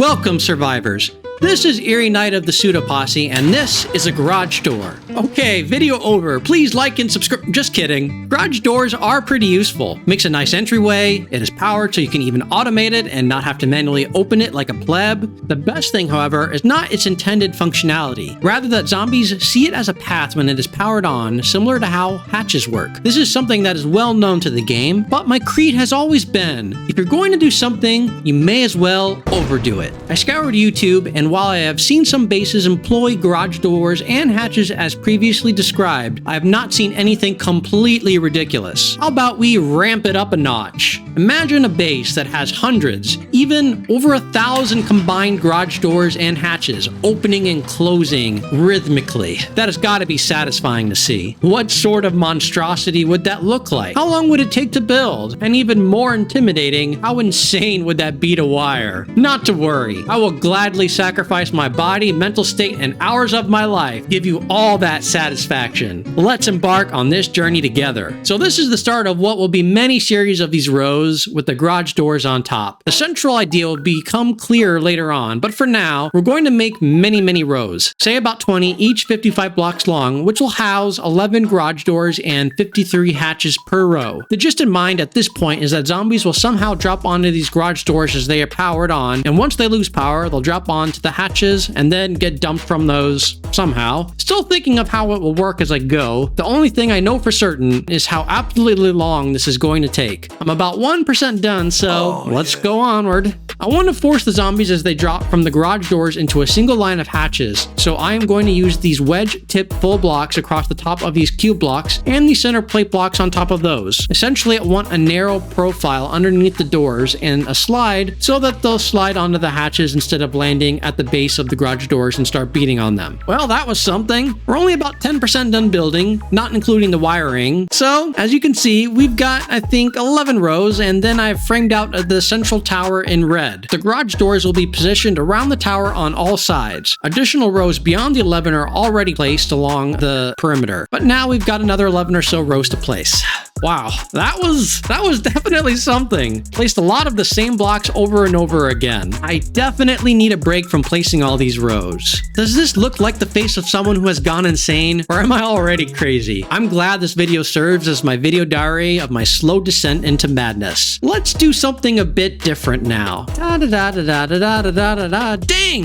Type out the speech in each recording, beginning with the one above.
Welcome, survivors. This is Eerie Night of the Pseudo Posse, and this is a garage door. Okay, video over. Please like and subscribe. Just kidding. Garage doors are pretty useful. Makes a nice entryway. It is powered so you can even automate it and not have to manually open it like a pleb. The best thing, however, is not its intended functionality. Rather that zombies see it as a path when it is powered on, similar to how hatches work. This is something that is well known to the game, but my creed has always been, if you're going to do something, you may as well overdo it. I scoured YouTube, and while I have seen some bases employ garage doors and hatches as previously described, I have not seen anything completely ridiculous. How about we ramp it up a notch? Imagine a base that has hundreds, even over 1,000 combined garage doors and hatches, opening and closing rhythmically. That has got to be satisfying to see. What sort of monstrosity would that look like? How long would it take to build? And even more intimidating, how insane would that be to wire? Not to worry, I will gladly sacrifice my body, mental state, and hours of my life, give you all that satisfaction. Let's embark on this journey together. So this is the start of what will be many series of these rows with the garage doors on top. The central idea will become clearer later on, but for now, we're going to make many rows, say about 20, each 55 blocks long, which will house 11 garage doors and 53 hatches per row. The gist in mind at this point is that zombies will somehow drop onto these garage doors as they are powered on, and once they lose power, they'll drop onto the hatches and then get dumped from those somehow. Still thinking of how it will work as I go. The only thing I know for certain is how absolutely long this is going to take. I'm about 1% done, so let's go onward. I want to force the zombies as they drop from the garage doors into a single line of hatches, so I am going to use these wedge tip full blocks across the top of these cube blocks and the center plate blocks on top of those. Essentially, I want a narrow profile underneath the doors and a slide so that they'll slide onto the hatches instead of landing at the base of the garage doors and start beating on them. Well, that was something. We're only about 10% done building, not including the wiring. So, as you can see, we've got, I think, 11 rows, and then I've framed out the central tower in red. The garage doors will be positioned around the tower on all sides. Additional rows beyond the 11 are already placed along the perimeter, but now we've got another 11 or so rows to place. Wow, that was definitely something. Placed a lot of the same blocks over and over again. I definitely need a break from placing all these rows. Does this look like the face of someone who has gone insane, or am I already crazy? I'm glad this video serves as my video diary of my slow descent into madness. Let's do something a bit different now. Da-da-da-da-da-da-da-da-da. Dang!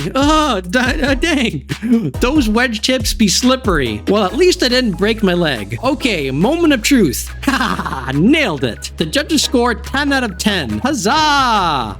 Dang! Those wedge tips be slippery. Well, at least I didn't break my leg. Okay, moment of truth. Ha! Nailed it! The judges scored 10 out of 10. Huzzah! Ah!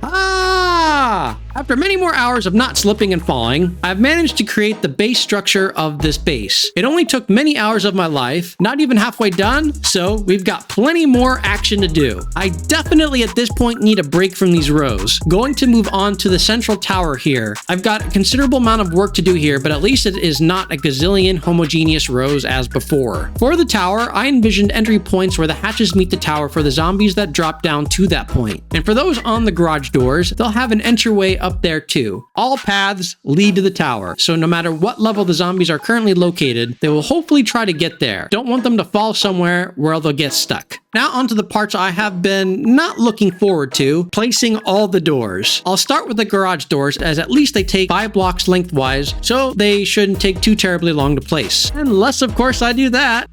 After many more hours of not slipping and falling, I've managed to create the base structure of this base. It only took many hours of my life, not even halfway done, so we've got plenty more action to do. I definitely at this point need a break from these rows. Going to move on to the central tower here. I've got a considerable amount of work to do here, but at least it is not a gazillion homogeneous rows as before. For the tower, I envisioned entry points where the hatches meet the tower for the zombies that drop down to that point. And for those on the garage doors, they'll have an entryway up there too. All paths lead to the tower, so no matter what level the zombies are currently located, they will hopefully try to get there. Don't want them to fall somewhere where they'll get stuck. Now onto the parts I have been not looking forward to, placing all the doors. I'll start with the garage doors, as at least they take 5 blocks lengthwise, so they shouldn't take too terribly long to place. Unless, of course, I do that.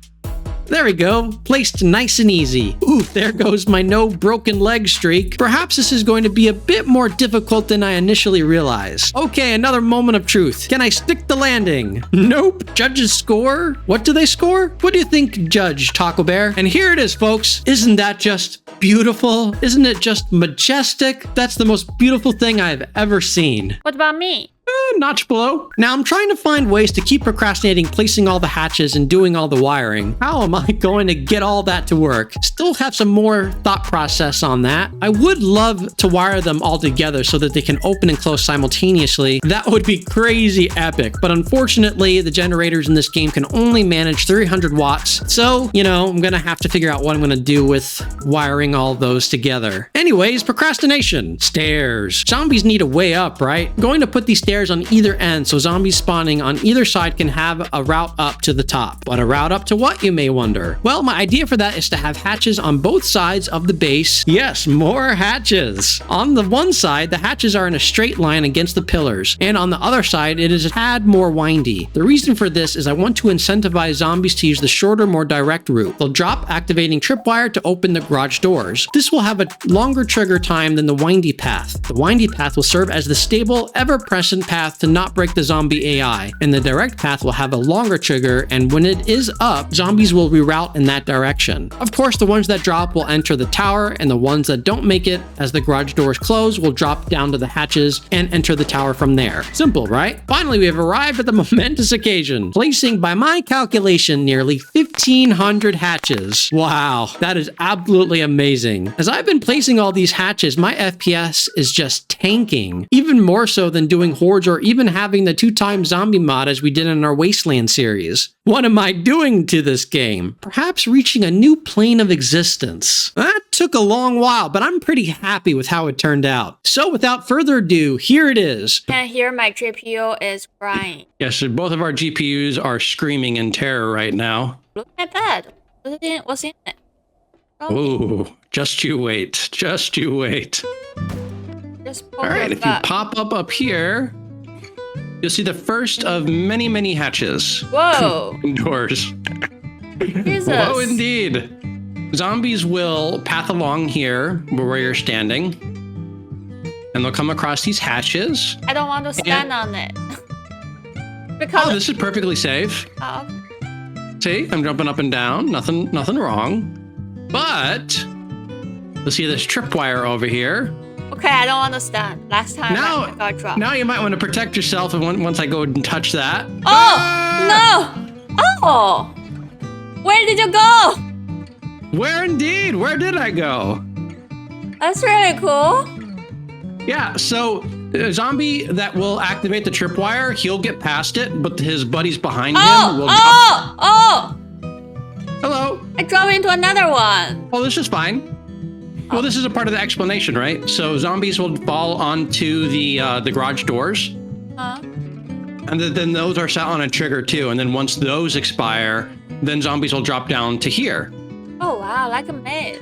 There we go, placed nice and easy. Ooh, there goes my no broken leg streak. Perhaps this is going to be a bit more difficult than I initially realized. Okay, another moment of truth. Can I stick the landing? Nope. Judges score? What do they score? What do you think, Judge Taco Bear? And here it is, folks. Isn't that just beautiful? Isn't it just majestic? That's the most beautiful thing I've ever seen. What about me? Notch below. Now I'm trying to find ways to keep procrastinating placing all the hatches and doing all the wiring. How am I going to get all that to work? Still have some more thought process on that. I would love to wire them all together so that they can open and close simultaneously. That would be crazy epic, but unfortunately the generators in this game can only manage 300 watts. So, you know, I'm gonna have to figure out what I'm gonna do with wiring all those together. Anyways, procrastination. Stairs. Zombies need a way up, right? I'm going to put these stairs stairs on either end so zombies spawning on either side can have a route up to the top. But a route up to what, you may wonder? Well, my idea for that is to have hatches on both sides of the base. Yes, more hatches. On the one side, the hatches are in a straight line against the pillars, and on the other side, it is a tad more windy. The reason for this is I want to incentivize zombies to use the shorter, more direct route. They'll drop activating tripwire to open the garage doors. This will have a longer trigger time than the windy path. The windy path will serve as the stable, ever-present path to not break the zombie AI, and the direct path will have a longer trigger, and when it is up, zombies will reroute in that direction. Of course, the ones that drop will enter the tower, and the ones that don't make it as the garage doors close will drop down to the hatches and enter the tower from there. Simple, right? Finally, we have arrived at the momentous occasion, placing, by my calculation, nearly 1,500 hatches. Wow, that is absolutely amazing. As I've been placing all these hatches, my FPS is just tanking, even more so than doing hordes or even having the 2x zombie mod as we did in our Wasteland series. What am I doing to this game? Perhaps reaching a new plane of existence. That took a long while, but I'm pretty happy with how it turned out. So without further ado, here it is. Can hear my GPU is crying. Yes, so both of our GPUs are screaming in terror right now. Look at that. What's in it? Ooh, just you wait. Just you wait. Just All right, if you pop up here, you'll see the first of many, many hatches. Whoa. Doors. Jesus. Whoa, indeed. Zombies will path along here where you're standing, and they'll come across these hatches. I don't want to stand on it. Because oh, this is perfectly safe. See, I'm jumping up and down. Nothing wrong. But you'll see this tripwire over here. Okay, I don't understand. Last time I got dropped. Now you might want to protect yourself once I go and touch that. Oh, no! Oh! Where did you go? Where indeed? Where did I go? That's really cool. Yeah, so a zombie that will activate the tripwire, he'll get past it, but his buddies behind him will drop. Hello. I dropped into another one. Oh, this is fine. Well, this is a part of the explanation, right? So zombies will fall onto the garage doors. And then those are set on a trigger too. And then once those expire, then zombies will drop down to here. Oh, wow, like a maze.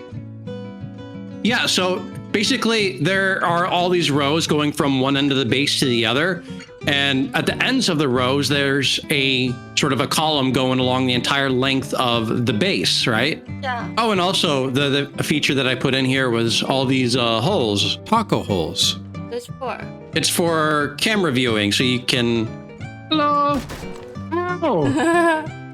Yeah, so basically there are all these rows going from one end of the base to the other. And at the ends of the rows, there's a sort of a column going along the entire length of the base, right? Yeah. Oh, and also the feature that I put in here was all these holes. Taco holes. What's for? It's for camera viewing, so you can... Hello. Oh.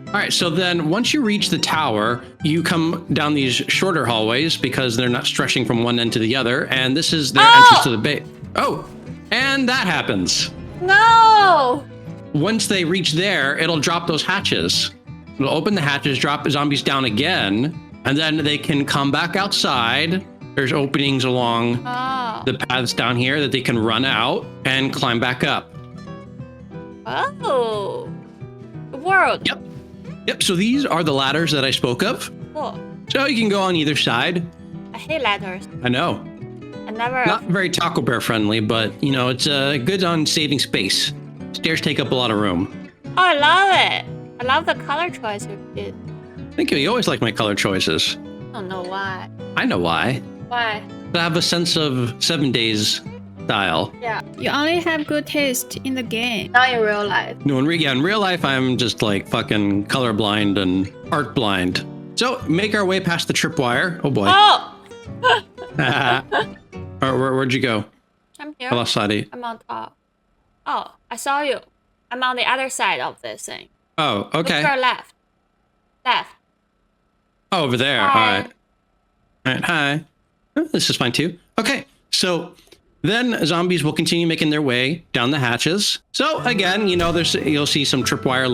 All right, so then once you reach the tower, you come down these shorter hallways because they're not stretching from one end to the other, and this is their entrance to the base. Oh, and that happens. No! Once they reach there, it'll drop those hatches. It'll open the hatches, drop the zombies down again, and then they can come back outside. There's openings along the paths down here that they can run out and climb back up. Oh. The world. Yep, so these are the ladders that I spoke of. Cool. So you can go on either side. I hate ladders. I know. I never... Not very Taco Bear friendly, but, you know, it's good on saving space. Stairs take up a lot of room. Oh, I love it. I love the color choice you did. Thank you. You always like my color choices. I don't know why. I know why. Why? I have a sense of 7 days style. Yeah. You only have good taste in the game. Not in real life. No, in real life, I'm just like fucking colorblind and art blind. So make our way past the tripwire. Oh boy. Oh! Where'd you go? I'm here. I lost sight of you. I'm on top. Oh, I saw you. I'm on the other side of this thing. Oh, okay. Look to your left. Left. Oh, over there. Hi. All right. All right. Hi. Oh, this is fine too. Okay. So then zombies will continue making their way down the hatches. So again, you know, you'll see some tripwire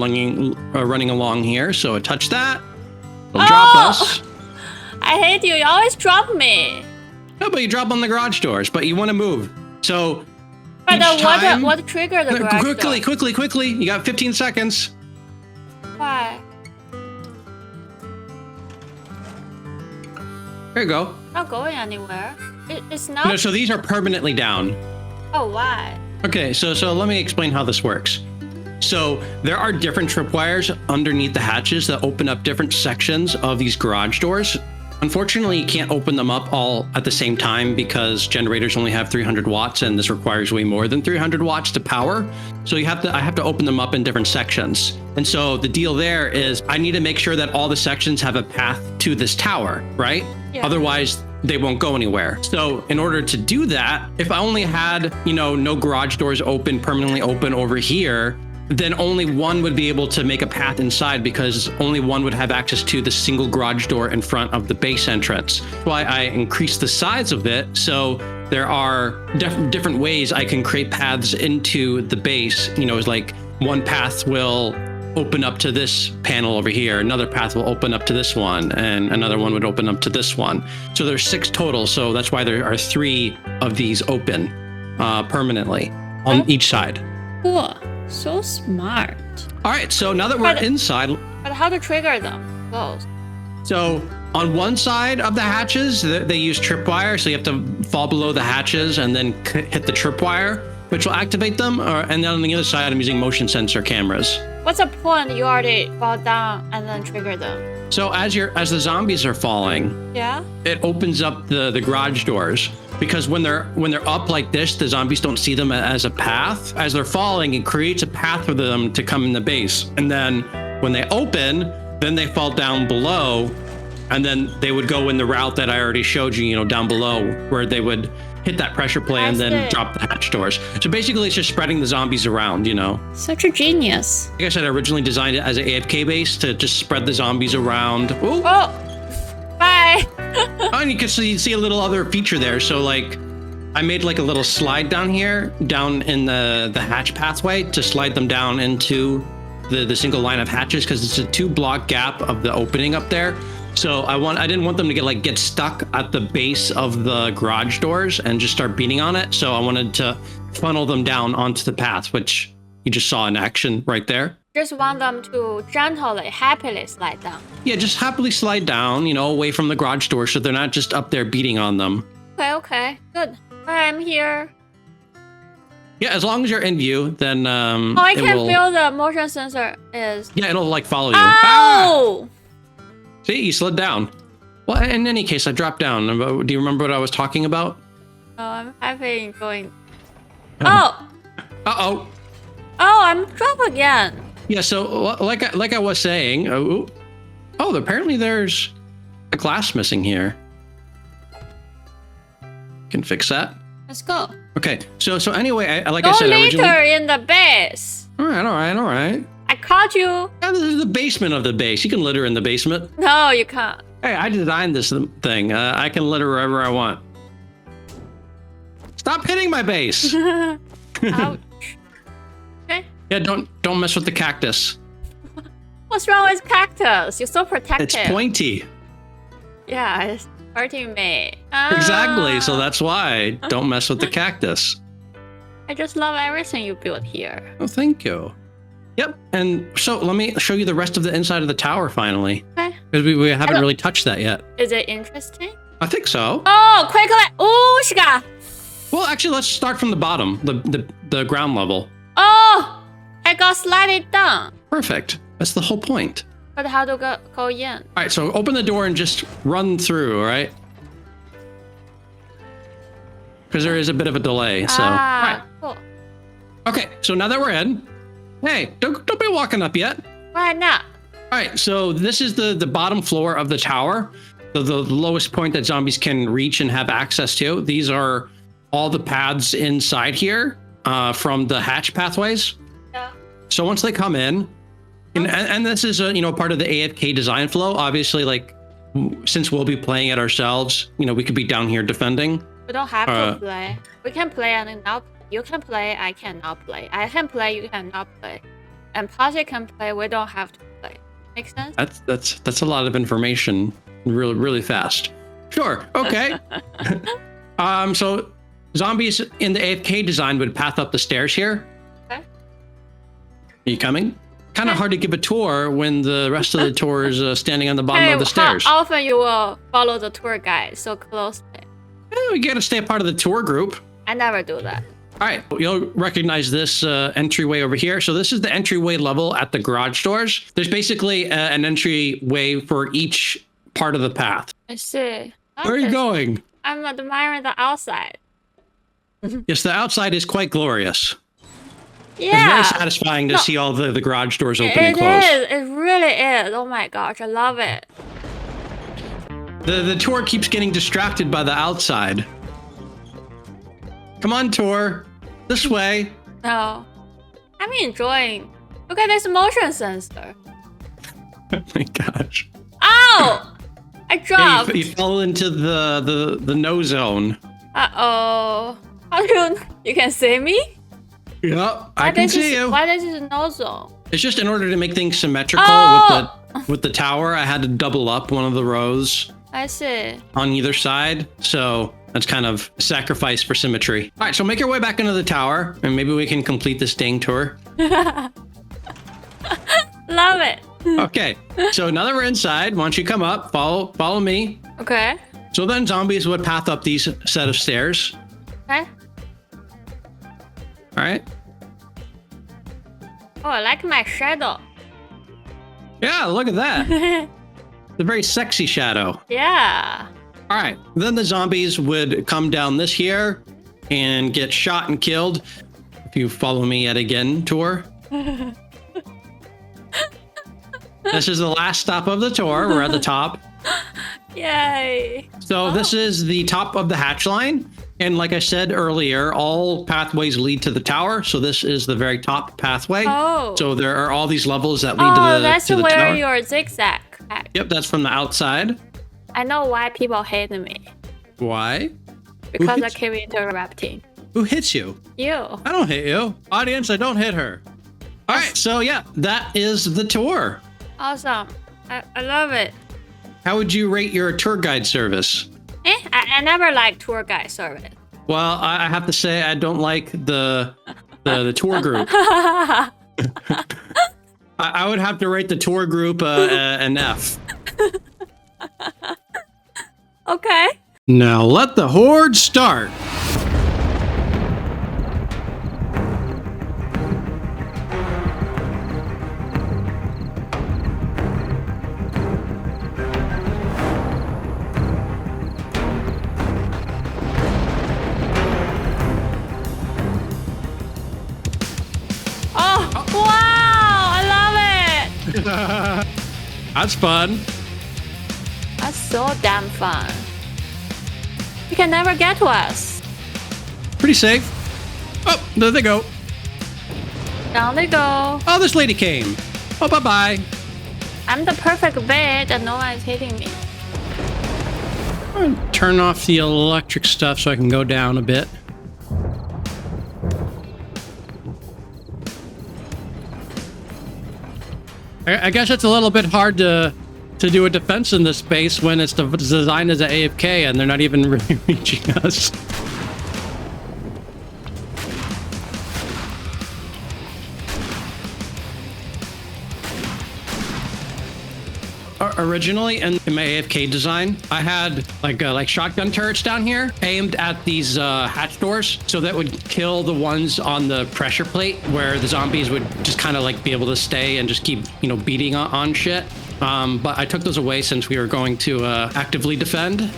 running along here. So touch that. It'll drop us. I hate you. You always drop me. No, but you drop on the garage doors, but you want to move. So But each time, what triggered the garage door? quickly. You got 15 seconds. Why? There you go. Not going anywhere. It's not. No, so these are permanently down. Oh, why? Okay, so let me explain how this works. So there are different tripwires underneath the hatches that open up different sections of these garage doors. Unfortunately, you can't open them up all at the same time because generators only have 300 watts and this requires way more than 300 watts to power. So I have to open them up in different sections. And so the deal there is I need to make sure that all the sections have a path to this tower, right? Yeah. Otherwise, they won't go anywhere. So in order to do that, if I only had, no garage doors open, permanently open over here, then only one would be able to make a path inside because only one would have access to the single garage door in front of the base entrance. That's why I increased the size of it. So there are different ways I can create paths into the base. It's like one path will open up to this panel over here. Another path will open up to this one, and another one would open up to this one. So there's 6 total. So that's why there are 3 of these open permanently on each side. Cool. So smart. All right, so now that we're inside. But how to trigger them? Close. So on one side of the hatches, they use tripwire. So you have to fall below the hatches and then hit the tripwire, which will activate them. And then on the other side, I'm using motion sensor cameras. What's the point? You already fall down and then trigger them. So as the zombies are falling, yeah, it opens up the garage doors. Because when they're up like this, the zombies don't see them as a path. As they're falling, it creates a path for them to come in the base. And then when they open, then they fall down below, and then they would go in the route that I already showed you, down below, where they would hit that pressure plate and then drop the hatch doors. So basically, it's just spreading the zombies around, Such a genius. Like I said, I originally designed it as an AFK base to just spread the zombies around. Ooh. Oh, bye. Oh, and you can see a little other feature there. So like I made like a little slide down here, down in the hatch pathway to slide them down into the single line of hatches because it's a 2-block gap of the opening up there. So I didn't want them to get stuck at the base of the garage doors and just start beating on it. So I wanted to funnel them down onto the path, which you just saw in action right there. Just want them to gently, happily slide down. Yeah, just happily slide down, away from the garage door so they're not just up there beating on them. Okay, good. I'm here. Yeah, as long as you're in view, then I can feel the motion sensor is... Yeah, it'll follow you. Oh! Ah! See, you slid down. Well, in any case, I dropped down. Do you remember what I was talking about? Oh, I'm happy going... Oh! Uh-oh. Oh, I'm dropped again. Yeah, so like I was saying, apparently there's a glass missing here. Can fix that. Let's go. Okay, so anyway, I said, originally... litter in the base. All right. I caught you. Yeah, this is the basement of the base. You can litter in the basement. No, you can't. Hey, I designed this thing. I can litter wherever I want. Stop hitting my base. Ouch. Okay. Yeah, don't mess with the cactus. What's wrong with cactus? You're so protective. It's pointy. Yeah, it's hurting me. Exactly, so that's why. Don't mess with the cactus. I just love everything you built here. Oh, thank you. Yep, and so let me show you the rest of the inside of the tower finally. Okay. Because we haven't really touched that yet. Is it interesting? I think so. Oh, quickly! Oh, shiga! Well, actually, let's start from the bottom, the ground level. Oh! I got slided down. Perfect. That's the whole point. But how to go in? All right, so open the door and just run through, all right? Because there is a bit of a delay, so. Cool. Okay, so now that we're in, hey, don't be walking up yet. Why not? All right, so this is the bottom floor of the tower, the lowest point that zombies can reach and have access to. These are all the paths inside here from the hatch pathways. Yeah. So once they come in, and this is part of the AFK design flow. Obviously, since we'll be playing it ourselves, we could be down here defending. We don't have to play. We can play and now you can play. I cannot play. I can play. You cannot play. And Posse can play. We don't have to play. Make sense? That's a lot of information. Really, really fast. Sure. Okay. So zombies in the AFK design would path up the stairs here. Okay. Are you coming? Kind of hard to give a tour when the rest of the tour is standing on the bottom of the stairs. How often you will follow the tour guide so closely? We got to stay a part of the tour group. I never do that. All right, you'll recognize this entryway over here. So this is the entryway level at the garage doors. There's basically an entryway for each part of the path. I see. Where are you going? I'm admiring the outside. Yes, the outside is quite glorious. Yeah. It's very satisfying to see all the garage doors open and close. It is. It really is. Oh my gosh, I love it. The tour keeps getting distracted by the outside. Come on, tour. This way. No. I'm enjoying. Look at this motion sensor. Oh my gosh. Ow! I dropped. You fell into the no zone. Uh-oh. How do you can see me? Yeah, I can see you. Why this is no zone? It's just in order to make things symmetrical with the tower, I had to double up one of the rows. I see. On either side. So that's kind of sacrifice for symmetry. All right, so make your way back into the tower and maybe we can complete this dang tour. Love it. Okay, so now that we're inside, why don't you come up, follow me. Okay. So then zombies would path up these set of stairs. Okay. All right. Oh, I like my shadow. Yeah, look at that. It's a very sexy shadow. Yeah. All right, then the zombies would come down this here and get shot and killed. If you follow me yet again, tour. This is the last stop of the tour. We're at the top. Yay. So this is the top of the hatch line. And like I said earlier, all pathways lead to the tower. So this is the very top pathway. Oh. So there are all these levels that lead to the that's to the where tower. your zigzag. Yep, that's from the outside. I know why people hate me. Why? Because I keep interrupting. Who hits you? You. I don't hit you. Audience, I don't hit her. All right, so yeah, that is the tour. Awesome. I love it. How would you rate your tour guide service? I never liked tour guide service. Well, I have to say I don't like the tour group. I would have to rate the tour group an F. Okay. Now let the horde start. Oh, wow! I love it! That's fun. That's so damn fun. You can never get to us. Pretty safe. Oh, there they go. Down they go. Oh, this lady came. Oh, bye-bye. I'm the perfect bait and no one is hitting me. I'm gonna turn off the electric stuff so I can go down a bit. I guess it's a little bit hard to do a defense in this space when it's designed as an AFK and they're not even really reaching us. Originally in my AFK design, I had like shotgun turrets down here aimed at these hatch doors, so that would kill the ones on the pressure plate where the zombies would just kind of like be able to stay and just keep, you know, beating on shit. But I took those away since we were going to actively defend.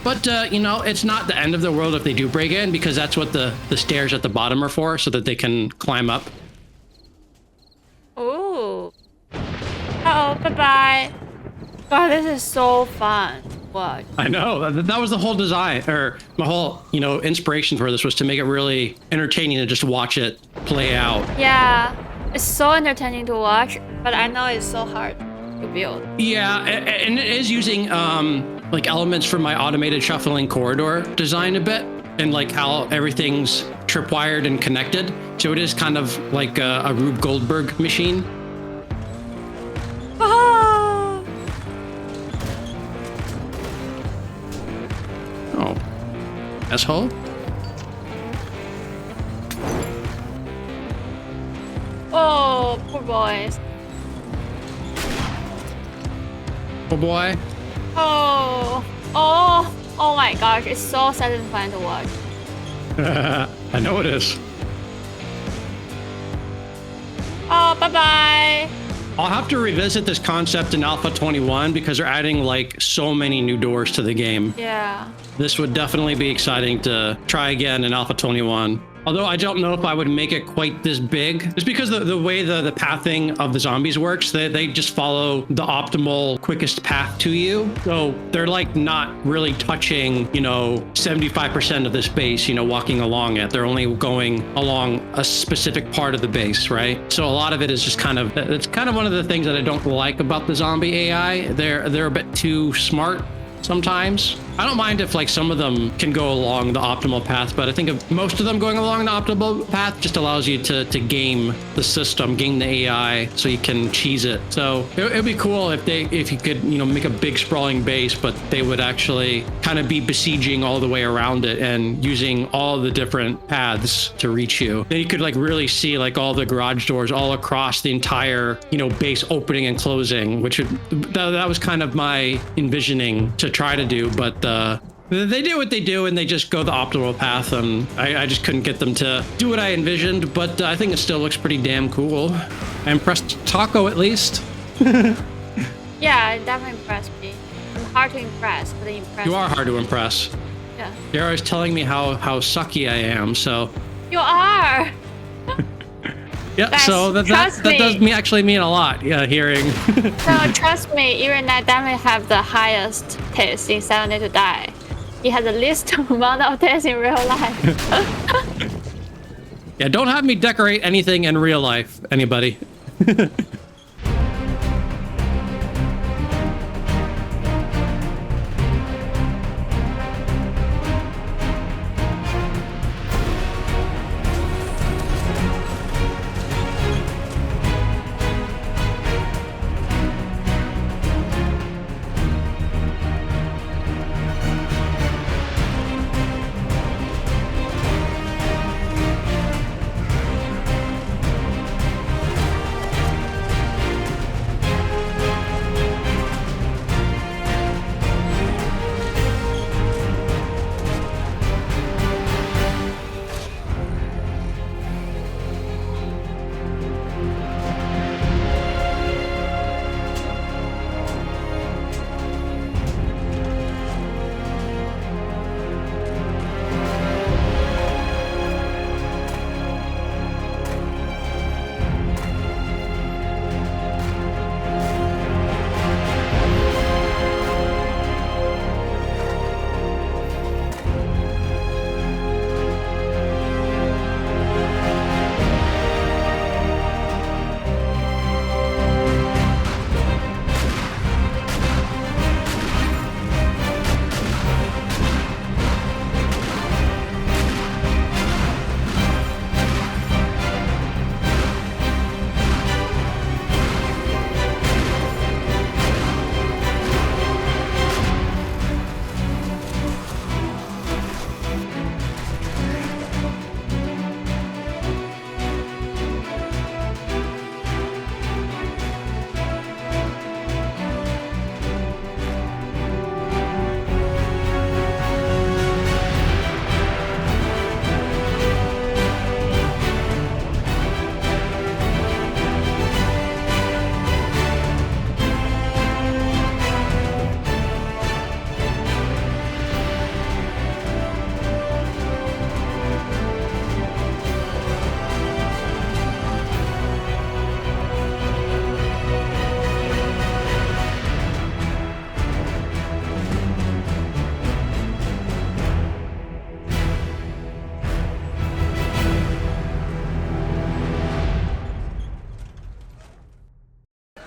But, you know, it's not the end of the world if they do break in, because that's what the stairs at the bottom are for, so that they can climb up. Ooh. Uh-oh, bye-bye. God, this is so fun. What? I know. That was the whole design, or my whole, you know, inspiration for this was to make it really entertaining to just watch it play out. Yeah, it's so entertaining to watch, but I know it's so hard to build. Yeah, and it is using like elements from my automated shuffling corridor design a bit, and like how everything's tripwired and connected. So it is kind of like a Rube Goldberg machine. Ah! Oh, asshole. Oh, poor boys. Oh boy. Oh, oh, oh my gosh, it's so satisfying to watch. I know it is. Oh, bye-bye. I'll have to revisit this concept in Alpha 21 because they're adding like so many new doors to the game. Yeah. This would definitely be exciting to try again in Alpha 21. Although I don't know if I would make it quite this big. Just because the way the pathing of the zombies works, they just follow the optimal, quickest path to you. So they're like not really touching, 75% of this base, walking along it. They're only going along a specific part of the base, right? So a lot of it is just it's kind of one of the things that I don't like about the zombie AI. They're a bit too smart sometimes. I don't mind if like some of them can go along the optimal path, but I think if most of them going along the optimal path just allows you to game the system, game the AI, so you can cheese it. So it'd be cool if you could make a big sprawling base, but they would actually kind of be besieging all the way around it and using all the different paths to reach you. Then you could like really see like all the garage doors all across the entire base opening and closing, which that was kind of my envisioning to try to do, but they do what they do and they just go the optimal path, and I just couldn't get them to do what I envisioned, but I think it still looks pretty damn cool. I impressed Taco at least. Yeah, it definitely impressed me. I'm hard to impress, but it impressed You are me. hard to impress. Yeah. You're always telling me how sucky I am, so You are! yeah. Guys, So that trust does me. actually mean a lot. Yeah, hearing. So trust me, even I definitely have the highest taste in 7 Days to Die. He has the least amount of taste in real life. Yeah, don't have me decorate anything in real life, anybody.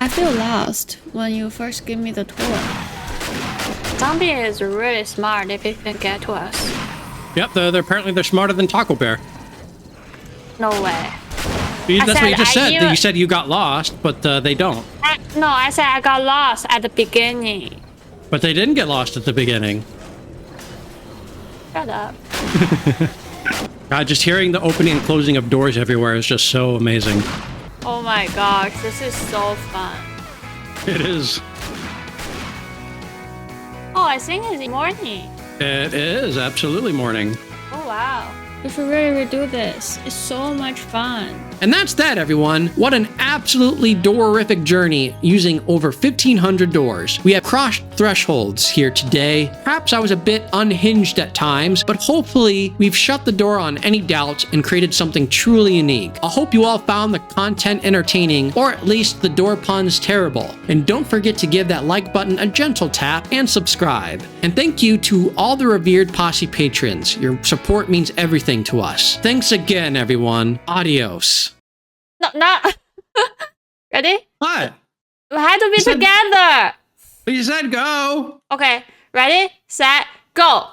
I feel lost when you first give me the tour. Zombie is really smart if he can get to us. Yep, they're apparently they're smarter than Taco Bear. No way. That's what you just said. knew- You said you got lost, but they don't. No, I said I got lost at the beginning. But they didn't get lost at the beginning. Shut up. Just hearing the opening and closing of doors everywhere is just so amazing. Oh my gosh, this is so fun. It is. Oh, I think it's morning. It is absolutely morning. Oh wow. We should really redo this. It's so much fun. And that's that, everyone. What an absolutely door-rific journey using over 1,500 doors. We have crossed thresholds here today. Perhaps I was a bit unhinged at times, but hopefully we've shut the door on any doubts and created something truly unique. I hope you all found the content entertaining, or at least the door puns terrible. And don't forget to give that like button a gentle tap and subscribe. And thank you to all the revered Posse patrons. Your support means everything to us. Thanks again, everyone. Adios. No, not. Ready? What? We had to be together. You said go. Okay, ready, set, go.